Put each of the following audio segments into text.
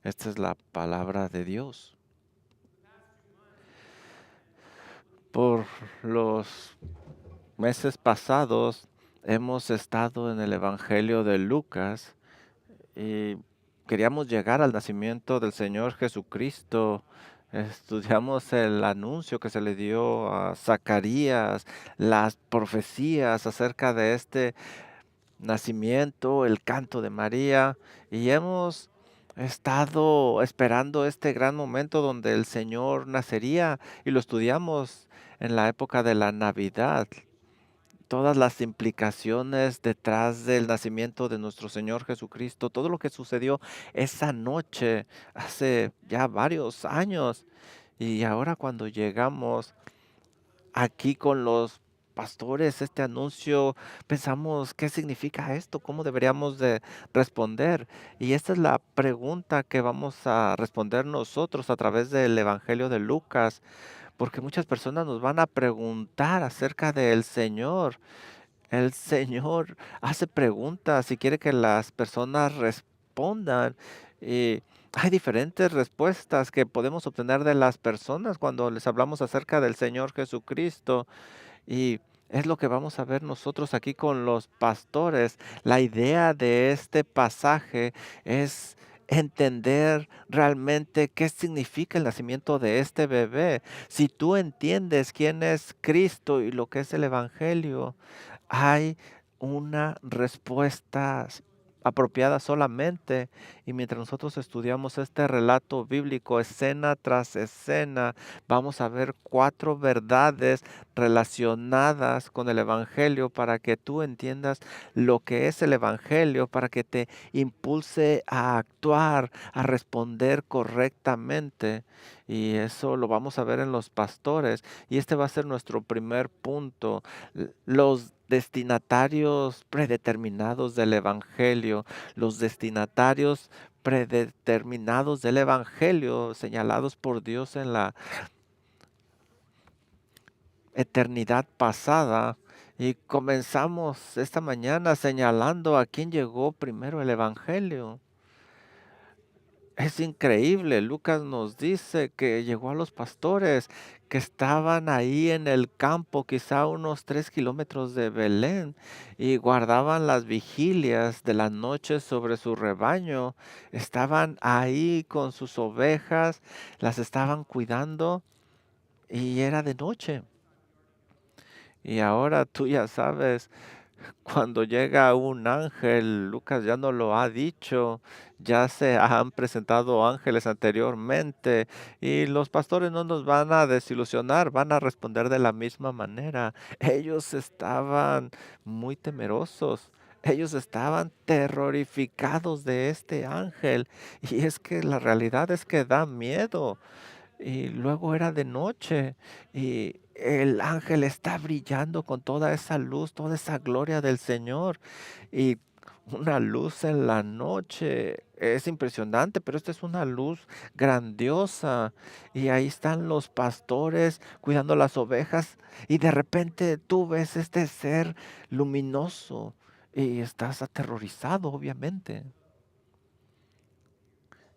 Esta es la palabra de Dios. Por los meses pasados hemos estado en el Evangelio de Lucas y queríamos llegar al nacimiento del Señor Jesucristo. Estudiamos el anuncio que se le dio a Zacarías, las profecías acerca de este nacimiento, el canto de María, y hemos estado esperando este gran momento donde el Señor nacería y lo estudiamos en la época de la Navidad. Todas las implicaciones detrás del nacimiento de nuestro Señor Jesucristo, todo lo que sucedió esa noche hace ya varios años. Y ahora cuando llegamos aquí con los pastores este anuncio, pensamos, ¿qué significa esto? ¿Cómo deberíamos de responder? Y esta es la pregunta que vamos a responder nosotros a través del Evangelio de Lucas, porque muchas personas nos van a preguntar acerca del Señor. El Señor hace preguntas y quiere que las personas respondan. Y hay diferentes respuestas que podemos obtener de las personas cuando les hablamos acerca del Señor Jesucristo. Y es lo que vamos a ver nosotros aquí con los pastores. La idea de este pasaje es entender realmente qué significa el nacimiento de este bebé. Si tú entiendes quién es Cristo y lo que es el Evangelio, hay una respuesta apropiada solamente. Y mientras nosotros estudiamos este relato bíblico, escena tras escena, vamos a ver 4 verdades relacionadas con el Evangelio para que tú entiendas lo que es el Evangelio, para que te impulse a actuar, a responder correctamente. Y eso lo vamos a ver en los pastores. Y este va a ser nuestro primer punto. Los destinatarios predeterminados del Evangelio, los destinatarios predeterminados del Evangelio señalados por Dios en la eternidad pasada. Y comenzamos esta mañana señalando a quién llegó primero el Evangelio. Es increíble, Lucas nos dice que llegó a los pastores que estaban ahí en el campo, quizá unos 3 kilómetros de Belén, y guardaban las vigilias de la noche sobre su rebaño. Estaban ahí con sus ovejas, las estaban cuidando y era de noche. Y ahora tú ya sabes, cuando llega un ángel, Lucas ya no lo ha dicho, ya se han presentado ángeles anteriormente y los pastores no nos van a desilusionar, van a responder de la misma manera. Ellos estaban muy temerosos. Ellos estaban terrorificados de este ángel y es que la realidad es que da miedo. Y luego era de noche y el ángel está brillando con toda esa luz, toda esa gloria del Señor. Y una luz en la noche es impresionante, pero esta es una luz grandiosa. Y ahí están los pastores cuidando las ovejas y de repente tú ves este ser luminoso y estás aterrorizado, obviamente.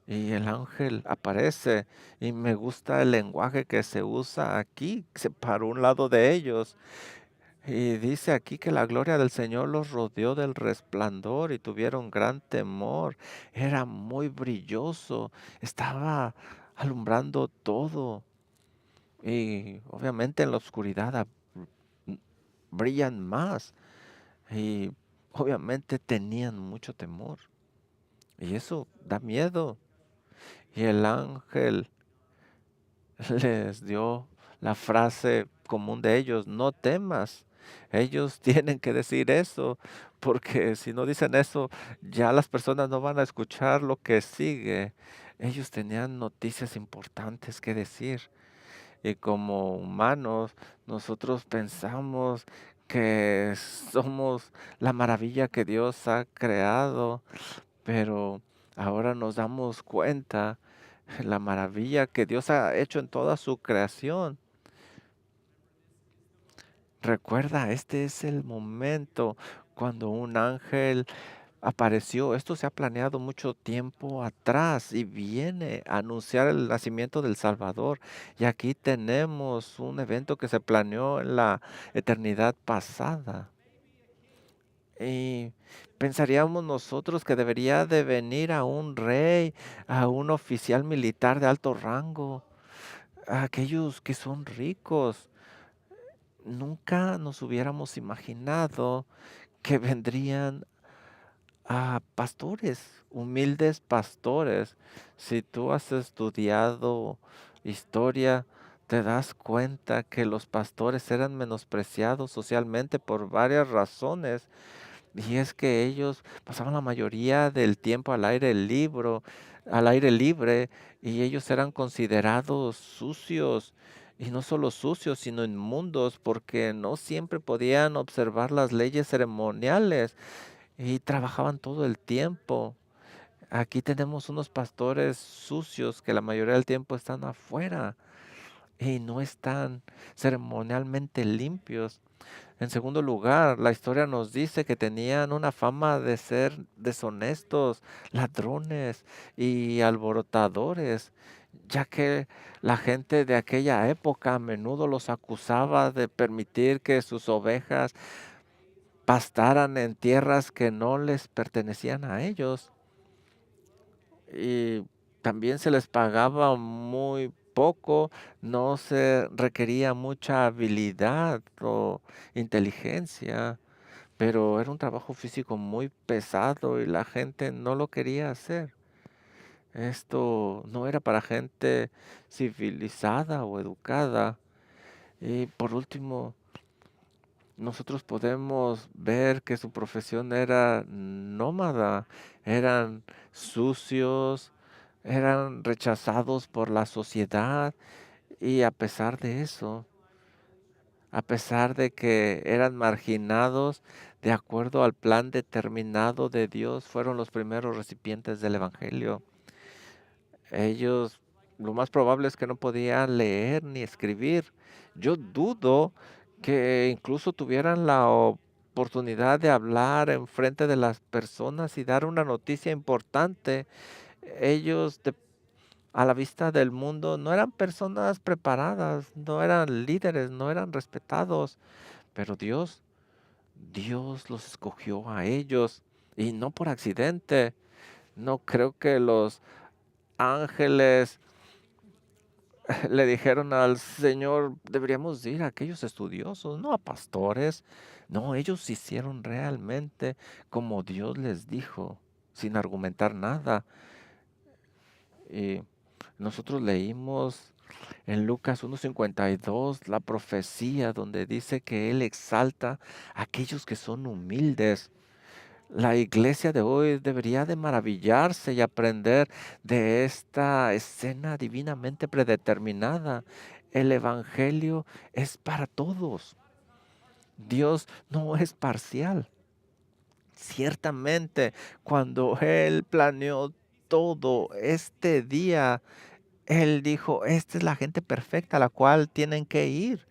Y el ángel aparece y me gusta el lenguaje que se usa aquí, se paró a un lado de ellos y dice aquí que la gloria del Señor los rodeó del resplandor y tuvieron gran temor. Era muy brilloso, estaba alumbrando todo y obviamente en la oscuridad brillan más y obviamente tenían mucho temor y eso da miedo. Y el ángel les dio la frase común de ellos, no temas. Ellos tienen que decir eso, porque si no dicen eso, ya las personas no van a escuchar lo que sigue. Ellos tenían noticias importantes que decir. Y como humanos, nosotros pensamos que somos la maravilla que Dios ha creado, pero ahora nos damos cuenta la maravilla que Dios ha hecho en toda su creación. Recuerda, este es el momento cuando un ángel apareció. Esto se ha planeado mucho tiempo atrás y viene a anunciar el nacimiento del Salvador. Y aquí tenemos un evento que se planeó en la eternidad pasada. Y pensaríamos nosotros que debería de venir a un rey, a un oficial militar de alto rango, a aquellos que son ricos. Nunca nos hubiéramos imaginado que vendrían a pastores, humildes pastores. Si tú has estudiado historia, te das cuenta que los pastores eran menospreciados socialmente por varias razones. Y es que ellos pasaban la mayoría del tiempo al aire libre, y ellos eran considerados sucios. Y no solo sucios, sino inmundos, porque no siempre podían observar las leyes ceremoniales y trabajaban todo el tiempo. Aquí tenemos unos pastores sucios que la mayoría del tiempo están afuera y no están ceremonialmente limpios. En segundo lugar, la historia nos dice que tenían una fama de ser deshonestos, ladrones y alborotadores, ya que la gente de aquella época a menudo los acusaba de permitir que sus ovejas pastaran en tierras que no les pertenecían a ellos, y también se les pagaba muy poco, no se requería mucha habilidad o inteligencia, pero era un trabajo físico muy pesado y la gente no lo quería hacer. Esto no era para gente civilizada o educada. Y por último, nosotros podemos ver que su profesión era nómada, eran sucios, eran rechazados por la sociedad, y a pesar de eso, a pesar de que eran marginados, de acuerdo al plan determinado de Dios, fueron los primeros recipientes del Evangelio. Ellos, lo más probable es que no podían leer ni escribir. Yo dudo que incluso tuvieran la oportunidad de hablar en frente de las personas y dar una noticia importante. Ellos, a la vista del mundo, no eran personas preparadas, no eran líderes, no eran respetados, pero Dios los escogió a ellos, y no por accidente. No creo que los ángeles le dijeron al Señor: deberíamos ir a aquellos estudiosos, no a pastores. No, ellos hicieron realmente como Dios les dijo, sin argumentar nada. Y nosotros leímos en Lucas 1:52 la profecía donde dice que Él exalta a aquellos que son humildes. La iglesia de hoy debería de maravillarse y aprender de esta escena divinamente predeterminada. El Evangelio es para todos. Dios no es parcial. Ciertamente, cuando Él planeó todo este día, Él dijo: esta es la gente perfecta a la cual tienen que ir.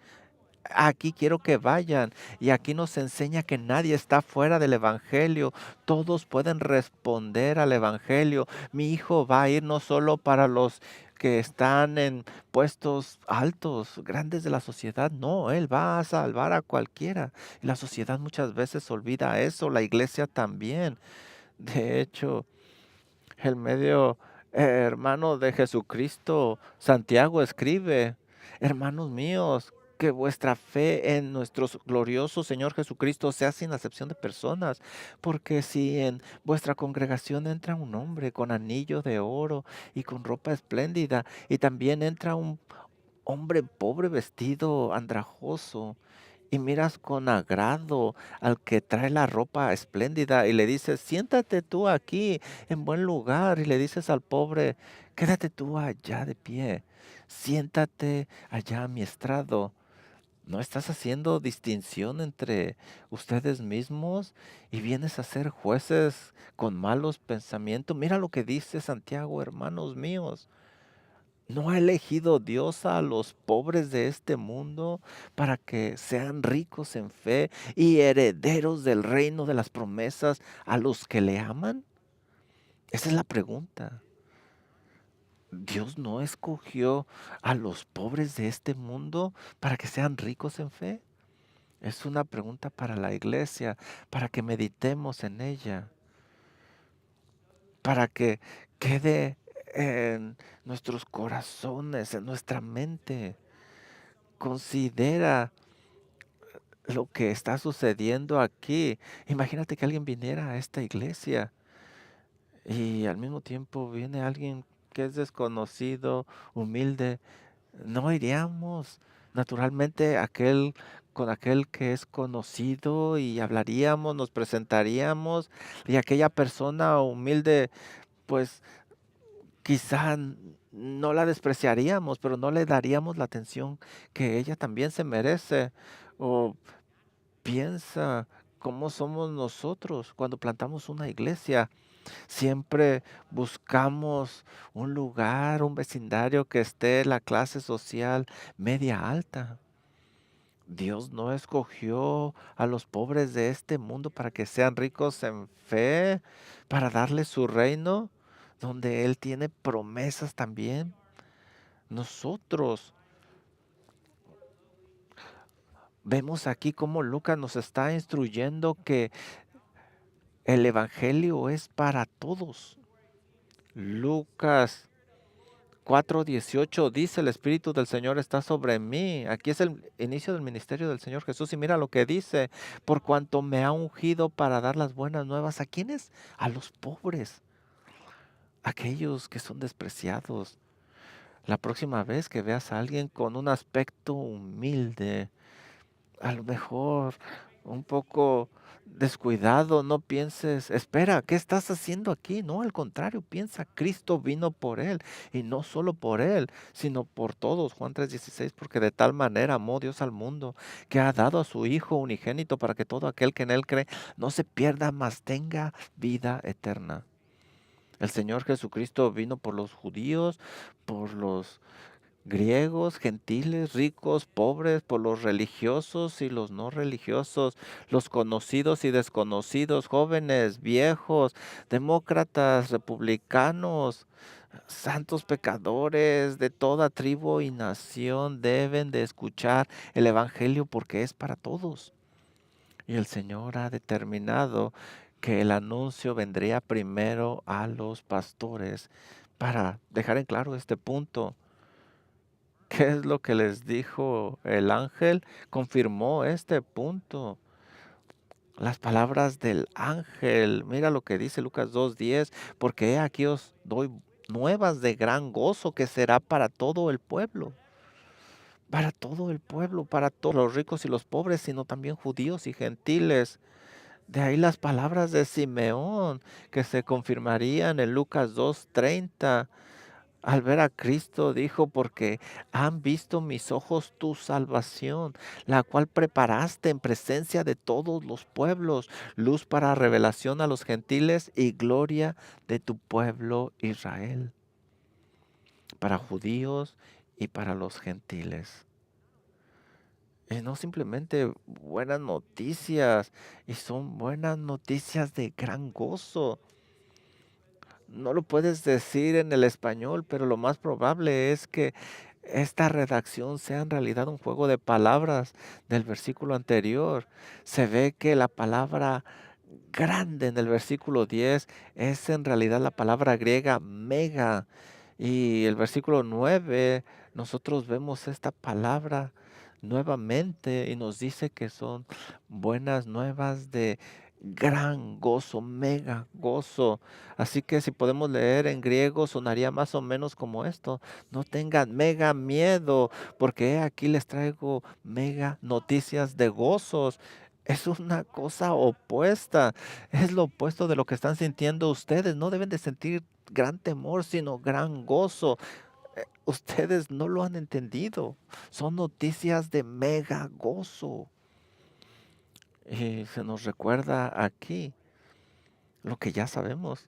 Aquí quiero que vayan. Y aquí nos enseña que nadie está fuera del Evangelio. Todos pueden responder al Evangelio. Mi hijo va a ir no solo para los que están en puestos altos, grandes de la sociedad. No, Él va a salvar a cualquiera. Y la sociedad muchas veces olvida eso. La iglesia también. De hecho, el medio hermano de Jesucristo, Santiago, escribe: hermanos míos, que vuestra fe en nuestro glorioso Señor Jesucristo sea sin acepción de personas, porque si en vuestra congregación entra un hombre con anillo de oro y con ropa espléndida, y también entra un hombre pobre vestido andrajoso, y miras con agrado al que trae la ropa espléndida y le dices: siéntate tú aquí en buen lugar, y le dices al pobre: quédate tú allá de pie, siéntate allá a mi estrado. ¿No estás haciendo distinción entre ustedes mismos y vienes a ser jueces con malos pensamientos? Mira lo que dice Santiago: hermanos míos. ¿No ha elegido Dios a los pobres de este mundo para que sean ricos en fe y herederos del reino de las promesas a los que le aman? Esa es la pregunta. ¿Dios no escogió a los pobres de este mundo para que sean ricos en fe? Es una pregunta para la iglesia, para que meditemos en ella, para que quede en nuestros corazones, en nuestra mente. Considera lo que está sucediendo aquí. Imagínate que alguien viniera a esta iglesia y al mismo tiempo viene alguien que es desconocido, humilde. No iríamos naturalmente con aquel que es conocido y hablaríamos, nos presentaríamos y aquella persona humilde, pues quizá no la despreciaríamos, pero no le daríamos la atención que ella también se merece. O piensa cómo somos nosotros cuando plantamos una iglesia. Siempre buscamos un lugar, un vecindario que esté en la clase social media alta. Dios no escogió a los pobres de este mundo para que sean ricos en fe, para darles su reino, donde Él tiene promesas también. Nosotros vemos aquí cómo Lucas nos está instruyendo que el Evangelio es para todos. Lucas 4:18 dice, el Espíritu del Señor está sobre mí. Aquí es el inicio del ministerio del Señor Jesús y mira lo que dice, por cuanto me ha ungido para dar las buenas nuevas. ¿A quiénes? A los pobres, aquellos que son despreciados. La próxima vez que veas a alguien con un aspecto humilde, a lo mejor un poco descuidado, no pienses, espera, ¿qué estás haciendo aquí? No, al contrario, piensa, Cristo vino por él y no solo por él, sino por todos. Juan 3:16, porque de tal manera amó Dios al mundo que ha dado a su Hijo unigénito para que todo aquel que en él cree no se pierda, mas tenga vida eterna. El Señor Jesucristo vino por los judíos, por los griegos, gentiles, ricos, pobres, por los religiosos y los no religiosos, los conocidos y desconocidos, jóvenes, viejos, demócratas, republicanos, santos pecadores de toda tribu y nación deben de escuchar el Evangelio porque es para todos. Y el Señor ha determinado que el anuncio vendría primero a los pastores para dejar en claro este punto. ¿Qué es lo que les dijo el ángel? Confirmó este punto. Las palabras del ángel. Mira lo que dice Lucas 2:10. Porque he aquí os doy nuevas de gran gozo que será para todo el pueblo. Para todo el pueblo, para todos los ricos y los pobres, sino también judíos y gentiles. De ahí las palabras de Simeón que se confirmarían en Lucas 2:30. Al ver a Cristo dijo, porque han visto mis ojos tu salvación, la cual preparaste en presencia de todos los pueblos, luz para revelación a los gentiles y gloria de tu pueblo Israel, para judíos y para los gentiles. Y no simplemente buenas noticias, y son buenas noticias de gran gozo. No lo puedes decir en el español, pero lo más probable es que esta redacción sea en realidad un juego de palabras del versículo anterior. Se ve que la palabra grande en el versículo 10 es en realidad la palabra griega mega. Y el versículo 9 nosotros vemos esta palabra nuevamente y nos dice que son buenas nuevas de gran gozo, mega gozo. Así que si podemos leer en griego, sonaría más o menos como esto. No tengan mega miedo, porque aquí les traigo mega noticias de gozos. Es una cosa opuesta, es lo opuesto de lo que están sintiendo ustedes. No deben de sentir gran temor, sino gran gozo. Ustedes no lo han entendido. Son noticias de mega gozo. Y se nos recuerda aquí lo que ya sabemos.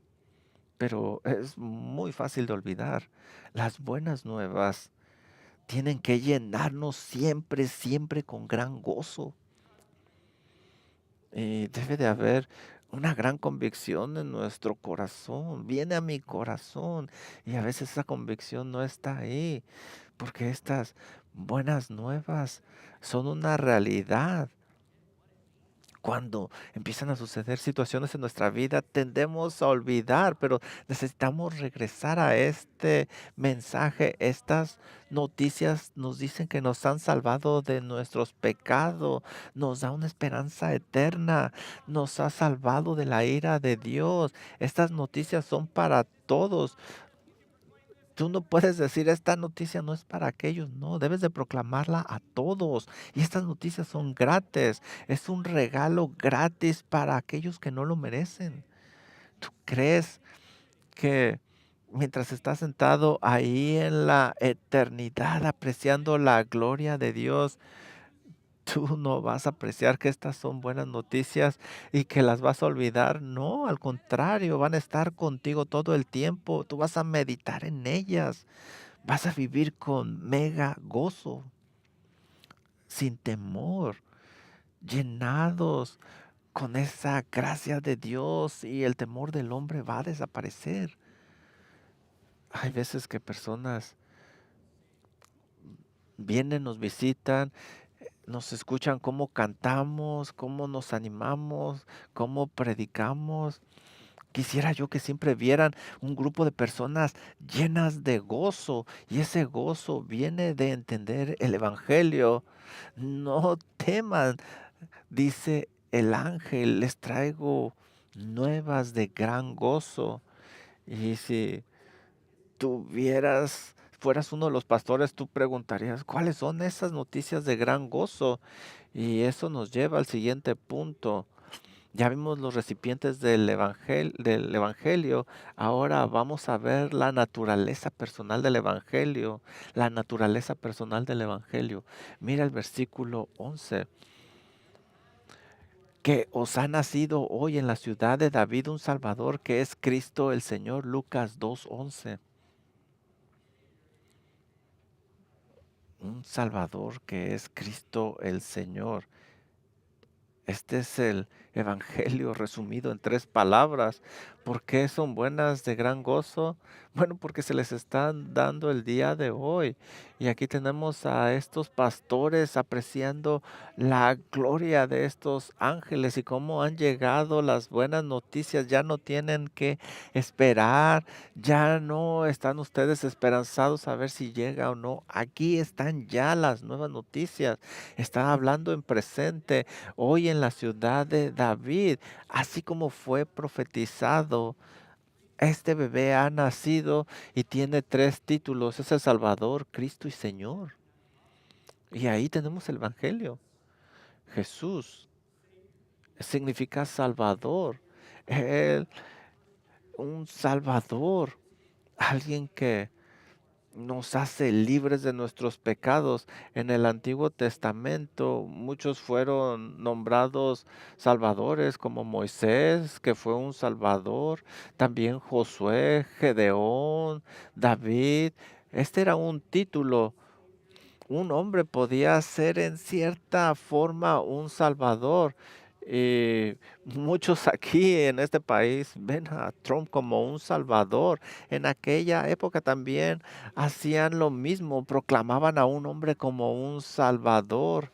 pero es muy fácil de olvidar. Las buenas nuevas tienen que llenarnos siempre, siempre con gran gozo. Y debe de haber una gran convicción en nuestro corazón. Viene a mi corazón y a veces esa convicción no está ahí, porque estas buenas nuevas son una realidad. Cuando empiezan a suceder situaciones en nuestra vida, tendemos a olvidar, pero necesitamos regresar a este mensaje. Estas noticias nos dicen que nos han salvado de nuestros pecados, nos da una esperanza eterna, nos ha salvado de la ira de Dios. Estas noticias son para todos. Tú no puedes decir, esta noticia no es para aquellos, no, debes de proclamarla a todos. Y estas noticias son gratis, es un regalo gratis para aquellos que no lo merecen. ¿Tú crees que mientras estás sentado ahí en la eternidad apreciando la gloria de Dios, tú no vas a apreciar que estas son buenas noticias y que las vas a olvidar? No, al contrario, van a estar contigo todo el tiempo, tú vas a meditar en ellas. Vas a vivir con mega gozo, sin temor, llenados con esa gracia de Dios, y el temor del hombre va a desaparecer. Hay veces que personas vienen, nos visitan, nos escuchan cómo cantamos, cómo nos animamos, cómo predicamos. Quisiera yo que siempre vieran un grupo de personas llenas de gozo, y ese gozo viene de entender el Evangelio. No teman, dice el ángel, les traigo nuevas de gran gozo. Y si fueras uno de los pastores, tú preguntarías, ¿cuáles son esas noticias de gran gozo? Y eso nos lleva al siguiente punto. Ya vimos los recipientes del evangelio. Ahora vamos a ver la naturaleza personal del evangelio. La naturaleza personal del evangelio. Mira el versículo 11. Que os ha nacido hoy en la ciudad de David un Salvador, que es Cristo el Señor. Lucas 2:11. Un Salvador que es Cristo el Señor. Este es el evangelio resumido en 3 palabras. ¿Por qué son buenas de gran gozo? Bueno, porque se les están dando el día de hoy. Y aquí tenemos a estos pastores apreciando la gloria de estos ángeles y cómo han llegado las buenas noticias. Ya no tienen que esperar, ya no están ustedes esperanzados a ver si llega o no. Aquí están ya las nuevas noticias. Están hablando en presente hoy en la ciudad de David, así como fue profetizado. Este bebé ha nacido y tiene 3 títulos: es el Salvador, Cristo y Señor. Y ahí tenemos el Evangelio. Jesús significa Salvador. Él, un Salvador, alguien que nos hace libres de nuestros pecados. En el Antiguo Testamento muchos fueron nombrados salvadores, como Moisés, que fue un salvador, también Josué, Gedeón, David. Este era un título. Un hombre podía ser en cierta forma un salvador. Y muchos aquí en este país ven a Trump como un salvador. En aquella época también hacían lo mismo, proclamaban a un hombre como un salvador,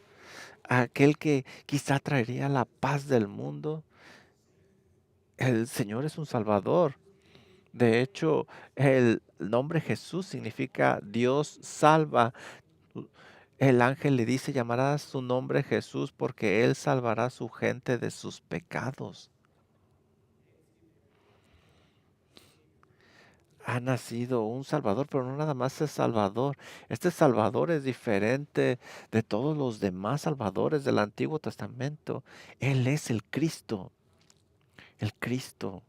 aquel que quizá traería la paz del mundo. El Señor es un salvador. De hecho, el nombre Jesús significa Dios salva. El ángel le dice, llamará su nombre Jesús, porque él salvará a su gente de sus pecados. Ha nacido un Salvador, pero no nada más es Salvador. Este Salvador es diferente de todos los demás Salvadores del Antiguo Testamento. Él es el Cristo. El Cristo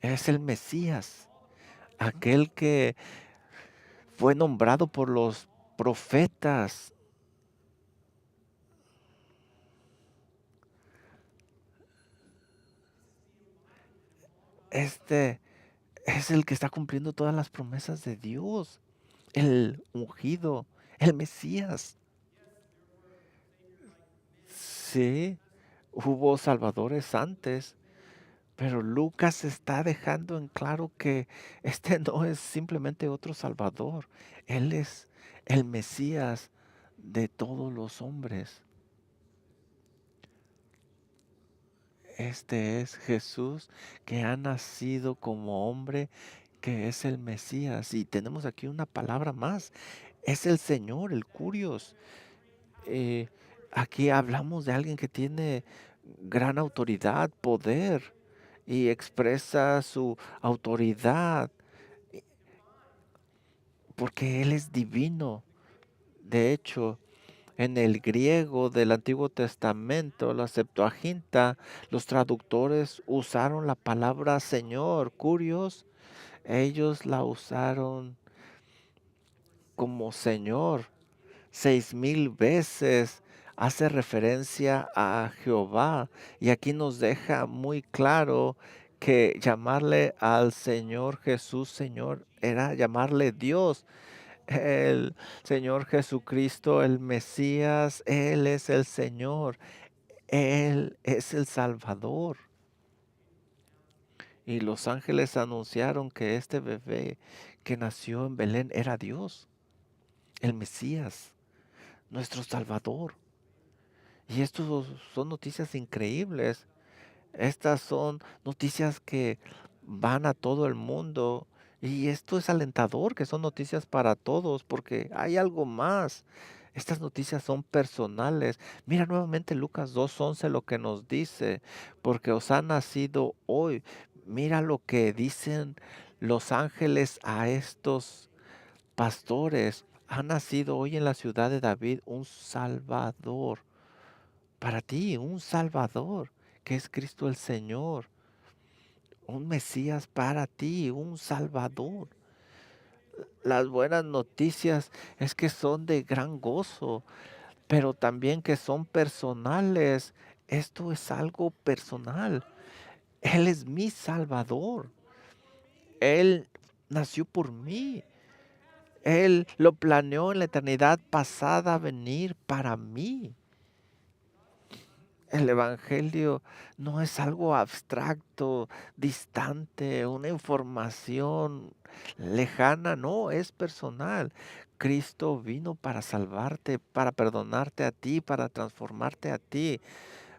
es el Mesías, aquel que fue nombrado por los profetas. Este es el que está cumpliendo todas las promesas de Dios, el ungido, el Mesías. Sí, hubo salvadores antes, pero Lucas está dejando en claro que este no es simplemente otro salvador, él es el Mesías de todos los hombres. Este es Jesús que ha nacido como hombre, que es el Mesías. Y tenemos aquí una palabra más, es el Señor, el Curios. Eh, Aquí hablamos de alguien que tiene gran autoridad, poder, y expresa su autoridad eh, porque Él es divino. De hecho, en el griego del Antiguo Testamento, la Septuaginta, los traductores usaron la palabra Señor, Curios, ellos la usaron como Señor 6000 veces. Hace referencia a Jehová y aquí nos deja muy claro que llamarle al Señor Jesús Señor era llamarle Dios. El Señor Jesucristo, el Mesías, Él es el Señor, Él es el Salvador. Y los ángeles anunciaron que este bebé que nació en Belén era Dios, el Mesías, nuestro Salvador. Y estos son noticias increíbles. Estas son noticias que van a todo el mundo. Y esto es alentador, que son noticias para todos, porque hay algo más. Estas noticias son personales. Mira nuevamente Lucas 2:11 lo que nos dice, porque os ha nacido hoy. Mira lo que dicen los ángeles a estos pastores. Ha nacido hoy en la ciudad de David un Salvador. Para ti, un Salvador, que es Cristo el Señor. Un Mesías para ti, un Salvador. Las buenas noticias es que son de gran gozo, pero también que son personales. Esto es algo personal. Él es mi Salvador. Él nació por mí. Él lo planeó en la eternidad pasada venir para mí. El Evangelio no es algo abstracto, distante, una información lejana, no, es personal. Cristo vino para salvarte, para perdonarte a ti, para transformarte a ti,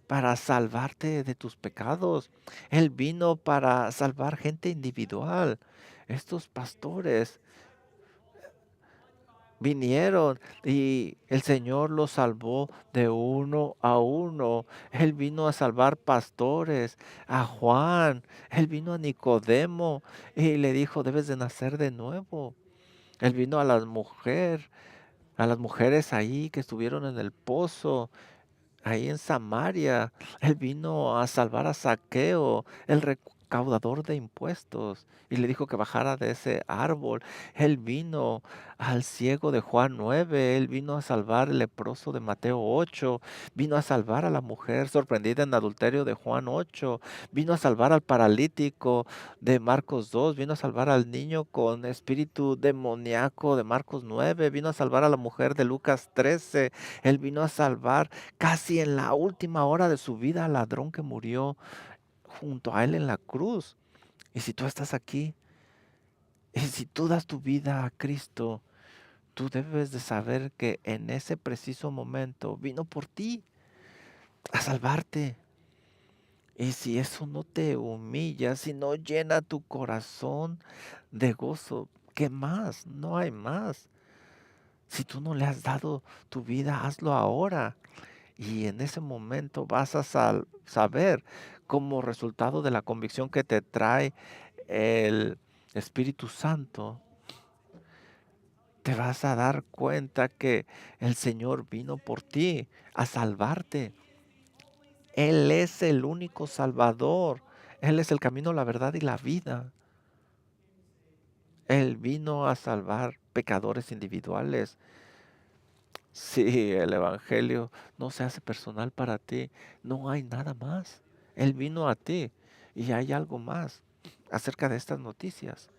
para salvarte de tus pecados. Él vino para salvar gente individual. Estos pastores vinieron y el Señor los salvó de uno a uno. Él vino a salvar pastores, a Juan, él vino a Nicodemo y le dijo, debes de nacer de nuevo. Él vino a las mujeres ahí que estuvieron en el pozo, ahí en Samaria. Él vino a salvar a Zaqueo, el recaudador de impuestos, y le dijo que bajara de ese árbol. Él vino al ciego de Juan 9, él vino a salvar al leproso de Mateo 8, vino a salvar a la mujer sorprendida en adulterio de Juan 8, vino a salvar al paralítico de Marcos 2, vino a salvar al niño con espíritu demoníaco de Marcos 9, vino a salvar a la mujer de Lucas 13, él vino a salvar casi en la última hora de su vida al ladrón que murió junto a él en la cruz. Y si tú estás aquí, y si tú das tu vida a Cristo, tú debes de saber que en ese preciso momento vino por ti a salvarte. Y si eso no te humilla, si no llena tu corazón de gozo, ¿qué más? No hay más. Si tú no le has dado tu vida, hazlo ahora. Y en ese momento vas a saber como resultado de la convicción que te trae el Espíritu Santo, te vas a dar cuenta que el Señor vino por ti a salvarte. Él es el único Salvador. Él es el camino, la verdad y la vida. Él vino a salvar pecadores individuales. Si el Evangelio no se hace personal para ti, no hay nada más. Él vino a ti y hay algo más. acerca de estas noticias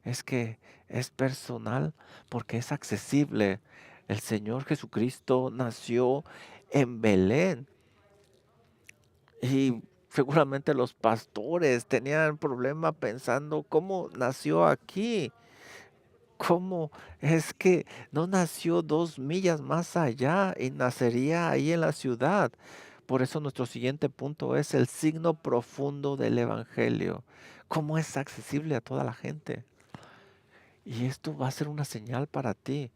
es que es personal porque es accesible. El Señor Jesucristo nació en Belén y seguramente los pastores tenían problema pensando cómo nació aquí. ¿Cómo es que no nació 2 millas más allá y nacería ahí en la ciudad? Por eso nuestro siguiente punto es el signo profundo del Evangelio. ¿Cómo es accesible a toda la gente? Y esto va a ser una señal para ti.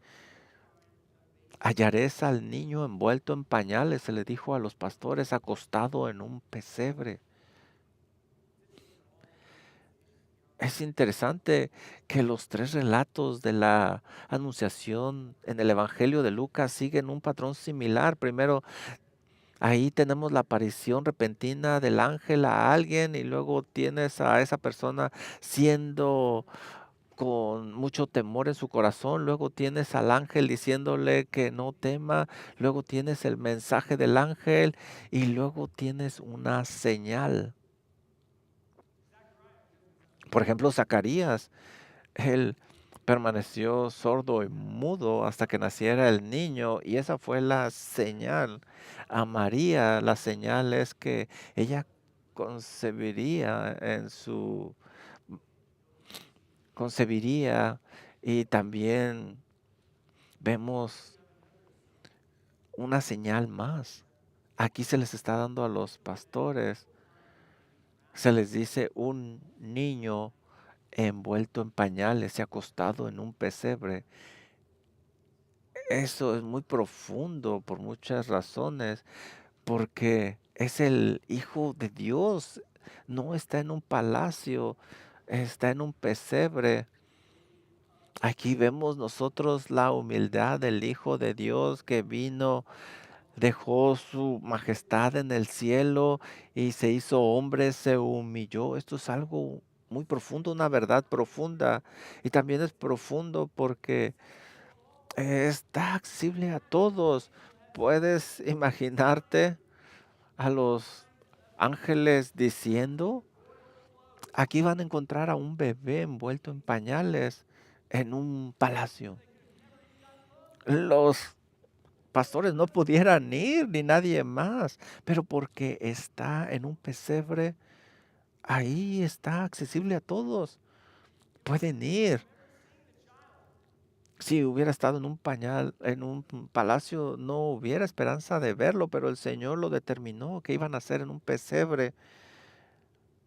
Hallaréis al niño envuelto en pañales, se le dijo a los pastores, acostado en un pesebre. Es interesante que los tres relatos de la anunciación en el Evangelio de Lucas siguen un patrón similar. Primero, ahí tenemos la aparición repentina del ángel a alguien y luego tienes a esa persona siendo con mucho temor en su corazón. Luego tienes al ángel diciéndole que no tema. Luego tienes el mensaje del ángel y luego tienes una señal. Por ejemplo, Zacarías. Él permaneció sordo y mudo hasta que naciera el niño y esa fue la señal. A María la señal es que ella concebiría concebiría y también vemos una señal más. Aquí se les está dando a los pastores, se les dice un niño envuelto en pañales y acostado en un pesebre. Eso es muy profundo por muchas razones, porque es el Hijo de Dios, no está en un palacio, está en un pesebre. Aquí vemos nosotros la humildad del Hijo de Dios que vino, dejó su majestad en el cielo y se hizo hombre, se humilló. Esto es algo muy profundo, una verdad profunda. Y también es profundo porque está accesible a todos. Puedes imaginarte a los ángeles diciendo, aquí van a encontrar a un bebé envuelto en pañales en un palacio. Los pastores no pudieran ir ni nadie más, pero porque está en un pesebre, ahí está accesible a todos. Pueden ir. Si hubiera estado en un pañal, en un palacio, no hubiera esperanza de verlo, pero el Señor lo determinó que iban a ser en un pesebre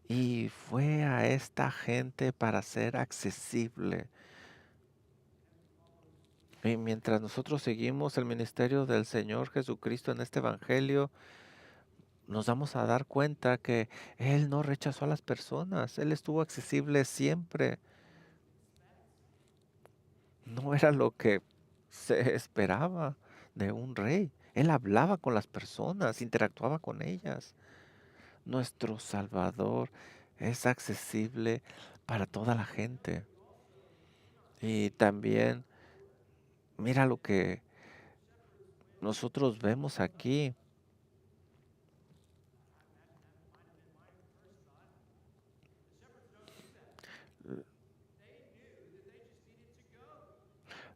y fue a esta gente para ser accesible. Y mientras nosotros seguimos el ministerio del Señor Jesucristo en este evangelio, nos vamos a dar cuenta que Él no rechazó a las personas, Él estuvo accesible siempre. No era lo que se esperaba de un rey. Él hablaba con las personas, interactuaba con ellas. Nuestro Salvador es accesible para toda la gente. Y también, mira lo que nosotros vemos aquí.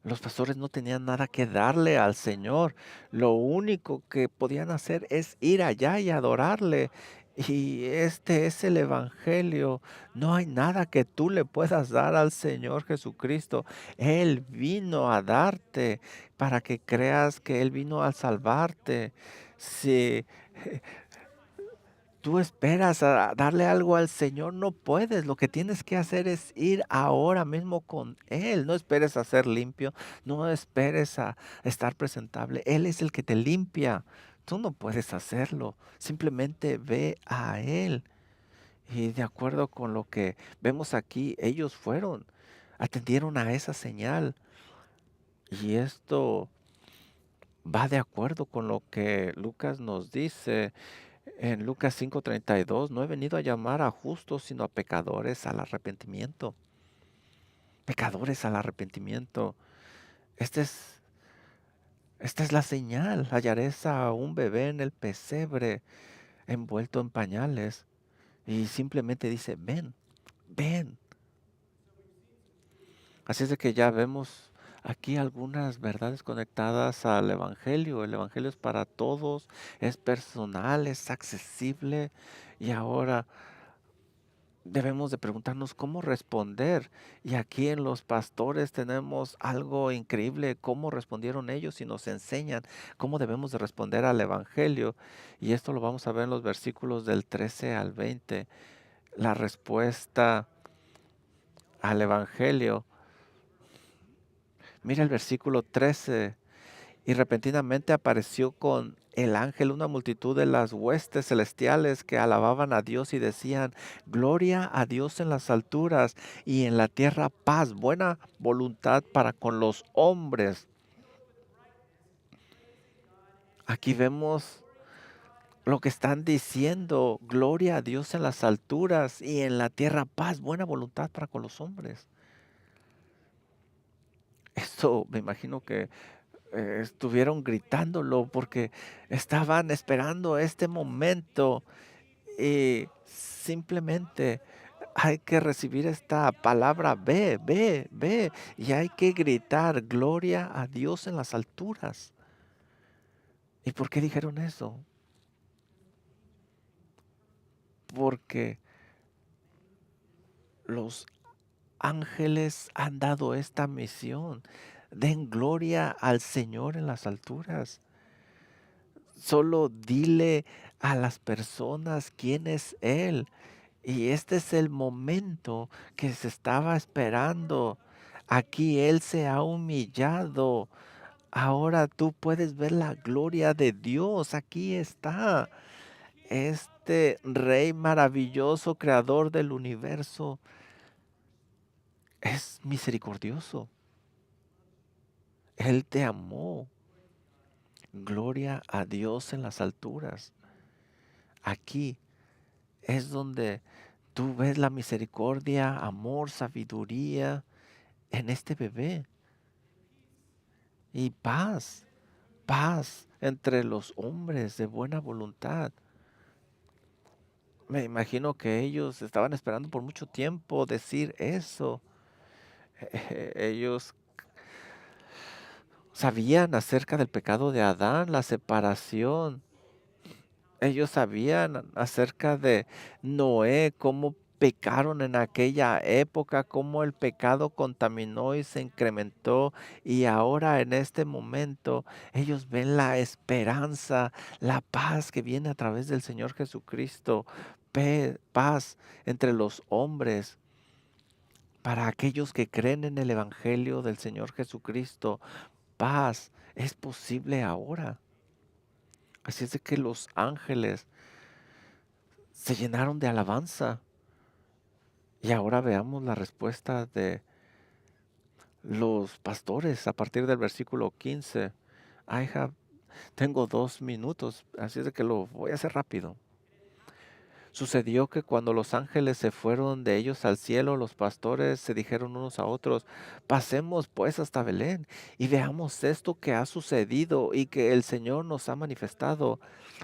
Los pastores no tenían nada que darle al Señor. Lo único que podían hacer es ir allá y adorarle. Y este es el Evangelio. No hay nada que tú le puedas dar al Señor Jesucristo. Él vino a darte para que creas que Él vino a salvarte. Si tú esperas a darle algo al Señor, no puedes. Lo que tienes que hacer es ir ahora mismo con Él. No esperes a ser limpio, no esperes a estar presentable. Él es el que te limpia. Tú no puedes hacerlo. Simplemente ve a Él. Y de acuerdo con lo que vemos aquí, ellos fueron, atendieron a esa señal. Y esto va de acuerdo con lo que Lucas nos dice en Lucas 5:32, no he venido a llamar a justos, sino a pecadores al arrepentimiento. Pecadores al arrepentimiento. Este es, esta es la señal. Hallaréis a un bebé en el pesebre, envuelto en pañales. Y simplemente dice, ven, ven. Así es de que ya vemos aquí algunas verdades conectadas al Evangelio. El Evangelio es para todos, es personal, es accesible y ahora debemos de preguntarnos cómo responder. Y aquí en los pastores tenemos algo increíble, cómo respondieron ellos y nos enseñan cómo debemos de responder al Evangelio. Y esto lo vamos a ver en los versículos del 13 al 20. La respuesta al Evangelio. Mira el versículo 13. Y repentinamente apareció con el ángel una multitud de las huestes celestiales que alababan a Dios y decían, Gloria a Dios en las alturas y en la tierra paz, buena voluntad para con los hombres. Aquí vemos lo que están diciendo, Gloria a Dios en las alturas y en la tierra paz, buena voluntad para con los hombres. Esto me imagino que estuvieron gritándolo porque estaban esperando este momento y simplemente hay que recibir esta palabra, ve, ve, ve, y hay que gritar, gloria a Dios en las alturas. ¿Y por qué dijeron eso? Porque los ángeles han dado esta misión. Den gloria al Señor en las alturas. Solo dile a las personas quién es Él. Y este es el momento que se estaba esperando. Aquí Él se ha humillado. Ahora tú puedes ver la gloria de Dios. Aquí está. Este Rey maravilloso, creador del universo, es misericordioso. Él te amó. Gloria a Dios en las alturas. Aquí es donde tú ves la misericordia, amor, sabiduría en este bebé. Y paz, paz entre los hombres de buena voluntad. Me imagino que ellos estaban esperando por mucho tiempo decir eso. Ellos sabían acerca del pecado de Adán, la separación. Ellos sabían acerca de Noé, cómo pecaron en aquella época, cómo el pecado contaminó y se incrementó. Y ahora en este momento ellos ven la esperanza, la paz que viene a través del Señor Jesucristo. Paz entre los hombres. Para aquellos que creen en el Evangelio del Señor Jesucristo, paz es posible ahora. Así es de que los ángeles se llenaron de alabanza. Y ahora veamos la respuesta de los pastores a partir del versículo 15. Tengo 2 minutos, así es de que lo voy a hacer rápido. Sucedió que cuando los ángeles se fueron de ellos al cielo, los pastores se dijeron unos a otros, pasemos pues hasta Belén y veamos esto que ha sucedido y que el Señor nos ha manifestado.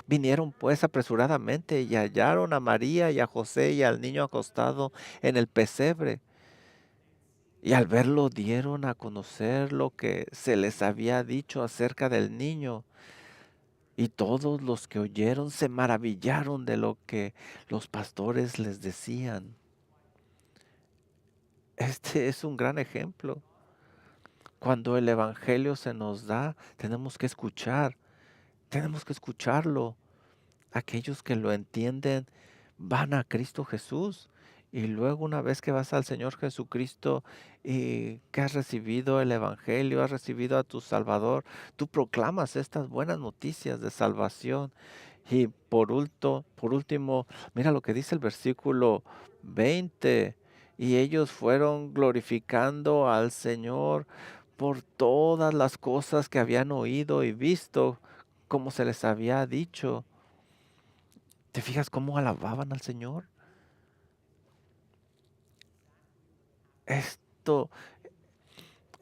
Vinieron pues apresuradamente y hallaron a María y a José y al niño acostado en el pesebre. Y al verlo dieron a conocer lo que se les había dicho acerca del niño. Y todos los que oyeron se maravillaron de lo que los pastores les decían. Este es un gran ejemplo. Cuando el Evangelio se nos da, tenemos que escucharlo. Aquellos que lo entienden van a Cristo Jesús. Y luego una vez que vas al Señor Jesucristo y que has recibido el Evangelio, has recibido a tu Salvador, tú proclamas estas buenas noticias de salvación. Y por último, mira lo que dice el versículo 20. Y ellos fueron glorificando al Señor por todas las cosas que habían oído y visto, como se les había dicho. ¿Te fijas cómo alababan al Señor? Esto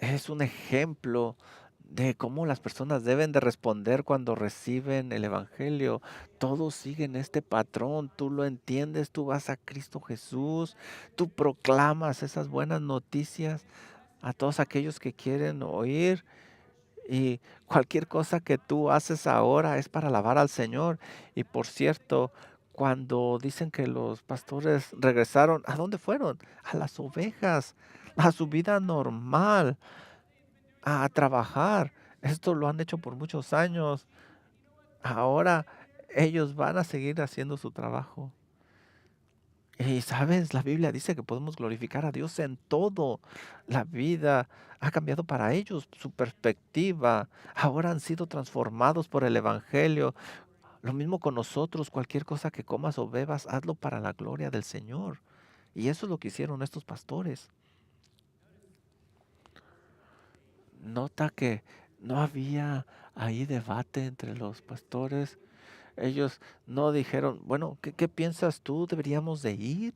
es un ejemplo de cómo las personas deben de responder cuando reciben el Evangelio. Todos siguen este patrón, tú lo entiendes, tú vas a Cristo Jesús, tú proclamas esas buenas noticias a todos aquellos que quieren oír, y cualquier cosa que tú haces ahora es para alabar al Señor. Y por cierto, cuando dicen que los pastores regresaron, ¿a dónde fueron? A las ovejas, a su vida normal, a trabajar. Esto lo han hecho por muchos años. Ahora ellos van a seguir haciendo su trabajo. Y sabes, la Biblia dice que podemos glorificar a Dios en todo. La vida ha cambiado para ellos, su perspectiva. Ahora han sido transformados por el Evangelio. Lo mismo con nosotros, cualquier cosa que comas o bebas, hazlo para la gloria del Señor. Y eso es lo que hicieron estos pastores. Nota que no había ahí debate entre los pastores. Ellos no dijeron, bueno, ¿qué piensas tú? ¿Deberíamos de ir?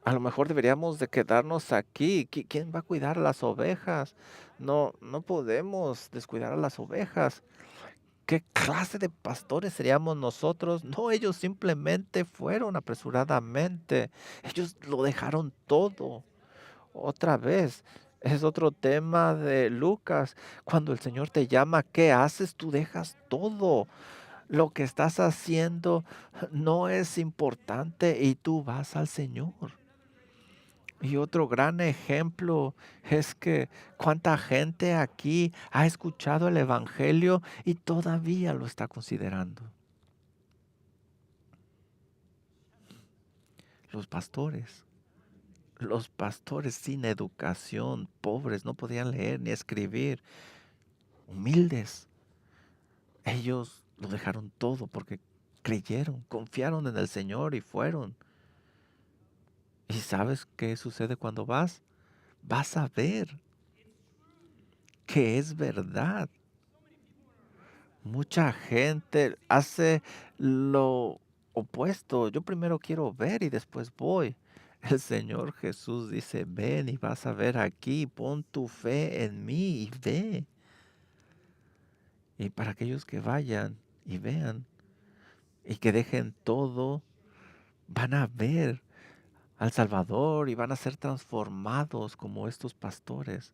A lo mejor deberíamos de quedarnos aquí. ¿Quién va a cuidar a las ovejas? No, no podemos descuidar a las ovejas. ¿Qué clase de pastores seríamos nosotros? No, ellos simplemente fueron apresuradamente. Ellos lo dejaron todo. Otra vez, es otro tema de Lucas. Cuando el Señor te llama, ¿qué haces? Tú dejas todo. Lo que estás haciendo no es importante y tú vas al Señor. Y otro gran ejemplo es que cuánta gente aquí ha escuchado el Evangelio y todavía lo está considerando. Los pastores, los pastores sin educación, pobres, no podían leer ni escribir, humildes. Ellos lo dejaron todo porque creyeron, confiaron en el Señor y fueron. ¿Y sabes qué sucede cuando vas? Vas a ver que es verdad. Mucha gente hace lo opuesto. Yo primero quiero ver y después voy. El Señor Jesús dice, ven y vas a ver aquí, pon tu fe en mí y ve. Y para aquellos que vayan y vean y que dejen todo, van a ver al Salvador y van a ser transformados como estos pastores.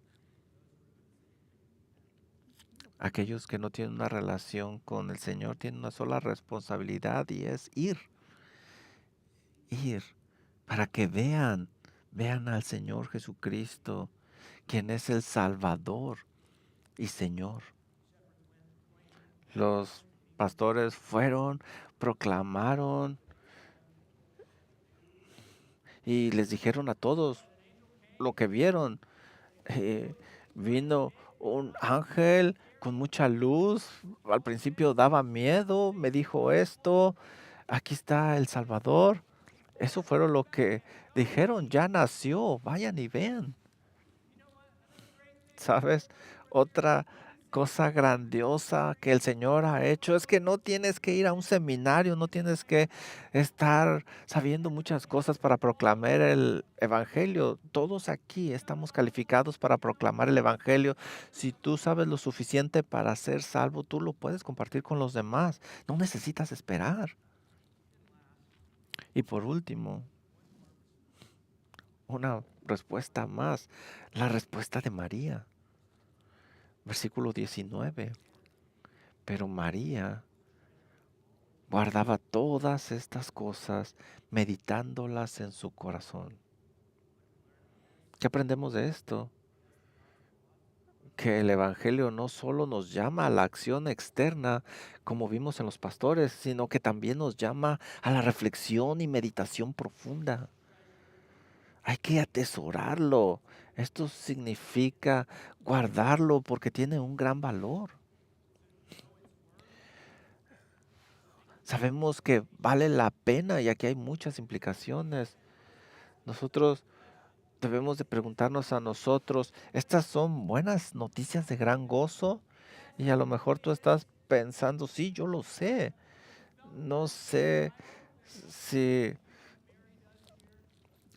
Aquellos que no tienen una relación con el Señor tienen una sola responsabilidad y es ir, para que vean al Señor Jesucristo, quien es el Salvador y Señor. Los pastores fueron, proclamaron y les dijeron a todos lo que vieron. Eh, Vino un ángel con mucha luz, al principio daba miedo, me dijo esto, aquí está el Salvador. Eso fueron lo que dijeron, ya nació, vayan y vean. ¿Sabes? Otra cosa grandiosa que el Señor ha hecho es que no tienes que ir a un seminario, no tienes que estar sabiendo muchas cosas para proclamar el Evangelio. Todos aquí estamos calificados para proclamar el Evangelio. Si tú sabes lo suficiente para ser salvo, tú lo puedes compartir con los demás. No necesitas esperar. Y por último, una respuesta más, la respuesta de María. Versículo 19. Pero María guardaba todas estas cosas, meditándolas en su corazón. ¿Qué aprendemos de esto? Que el Evangelio no solo nos llama a la acción externa, como vimos en los pastores, sino que también nos llama a la reflexión y meditación profunda. Hay que atesorarlo. Esto significa guardarlo porque tiene un gran valor. Sabemos que vale la pena y aquí hay muchas implicaciones. Nosotros debemos de preguntarnos a nosotros, ¿estas son buenas noticias de gran gozo? Y a lo mejor tú estás pensando, sí, yo lo sé. No sé si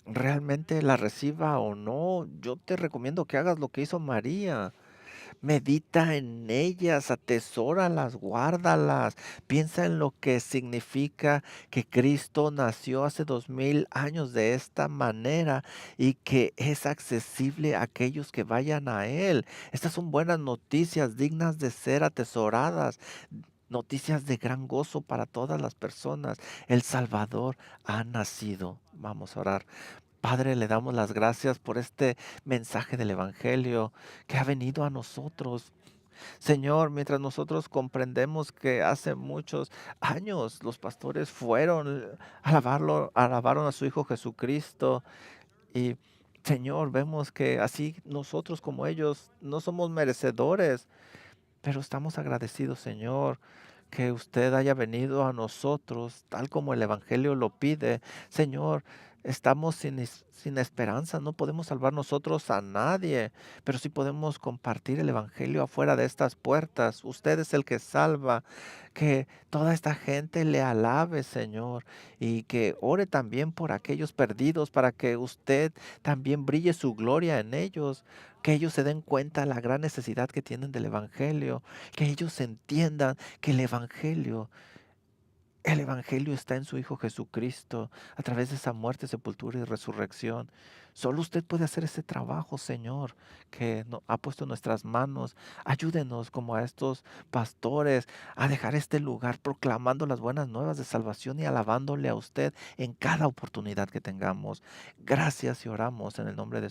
realmente la reciba o no. Yo te recomiendo que hagas lo que hizo María. Medita en ellas, atesóralas, guárdalas. Piensa en lo que significa que Cristo nació hace 2000 años de esta manera y que es accesible a aquellos que vayan a Él. Estas son buenas noticias dignas de ser atesoradas. Noticias de gran gozo para todas las personas. El Salvador ha nacido. Vamos a orar. Padre, le damos las gracias por este mensaje del Evangelio que ha venido a nosotros. Señor, mientras nosotros comprendemos que hace muchos años los pastores fueron a alabaron a su Hijo Jesucristo y Señor, vemos que así nosotros como ellos no somos merecedores, pero estamos agradecidos, Señor, que usted haya venido a nosotros, tal como el Evangelio lo pide. Señor, estamos sin esperanza, no podemos salvar nosotros a nadie, pero sí podemos compartir el Evangelio afuera de estas puertas. Usted es el que salva, que toda esta gente le alabe, Señor, y que ore también por aquellos perdidos para que usted también brille su gloria en ellos, que ellos se den cuenta la gran necesidad que tienen del Evangelio, que ellos entiendan que el Evangelio está en su Hijo Jesucristo, a través de esa muerte, sepultura y resurrección. Solo usted puede hacer ese trabajo, Señor, que ha puesto en nuestras manos. Ayúdenos como a estos pastores a dejar este lugar proclamando las buenas nuevas de salvación y alabándole a usted en cada oportunidad que tengamos. Gracias y oramos en el nombre de